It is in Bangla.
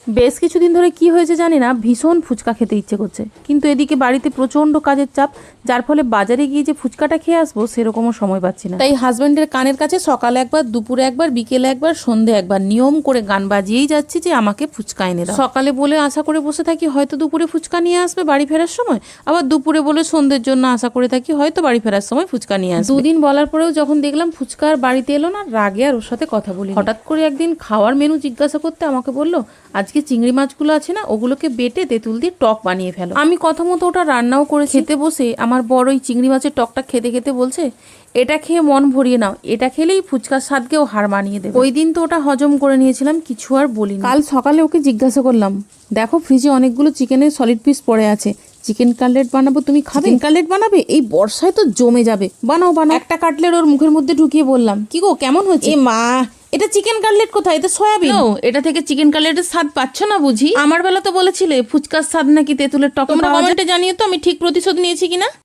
বেশ কিছুদিন ধরে কি হয়েছে জানি না, ভীষণ ফুচকা খেতে ইচ্ছে করছে, কিন্তু এদিকে বাড়িতে প্রচণ্ড কাজের চাপ, যার ফলে বাজারে গিয়ে যে ফুচকাটা খেয়ে আসবো সেরকমও সময় পাচ্ছি না। তাই হাজব্যান্ডের কানের কাছে সকালে একবার, দুপুরে একবার, বিকেলে একবার, সন্ধে একবার নিয়ম করে গান বাজিয়েই যাচ্ছি যে আমাকে ফুচকা এনে দাও। সকালে বলে আশা করে বসে থাকি হয়তো দুপুরে ফুচকা নিয়ে আসবে বাড়ি ফেরার সময়, আবার দুপুরে বলে সন্ধ্যের জন্য আশা করে থাকি হয়তো বাড়ি ফেরার সময় ফুচকা নিয়ে আসবে। দুদিন বলার পরেও যখন দেখলাম ফুচকা আর বাড়িতে এলো না, রাগে আর ওর সাথে কথা বলি। হঠাৎ করে একদিন খাওয়ার মেনু জিজ্ঞাসা করতে আমাকে বললো আজকে চিংড়ি মাছগুলো আছে না, ওগুলোকে বেটে তেঁতুল দিয়ে টক বানিয়ে ফেলো। আমি কথা মতো ওটা রান্নাও করে খেতে বসে আমার বড় ওই চিংড়ি মাছের টকটা খেতে খেতে বলছে এটা খেয়ে মন ভরিয়ে নাও, এটা খেলেই ফুচকার স্বাদকেও হার মানিয়ে দেবে। ওই দিন তো ওটা হজম করে নিয়েছিলাম, কিছু আর বলিনি। কাল সকালে ওকে জিজ্ঞাসা করলাম, দেখো ফ্রিজে অনেকগুলো চিকেনের সলিড পিস পড়ে আছে, চিকেন কাটলেট বানাবো, তুমি খাবে? চিকেন কাটলেট বানাবে? এই বর্ষায় তো জমে যাবে, বানাও বানাও। একটা কাটলেট ওর মুখের মধ্যে ঢুকিয়ে বললাম, কি গো কেমন হয়েছে? এ মা, এটা চিকেন কাটলেট কোথায়? এটা সয়াবিন। এটা থেকে চিকেন কাটলেটের স্বাদ পাচ্ছ না বুঝি? আমার বেলা তো বলেছিলে ফুচকার স্বাদ নাকি তেঁতুলের টক। তোমরা কমেন্টে জানিও তো আমি ঠিক প্রতিশোধ নিয়েছি কিনা।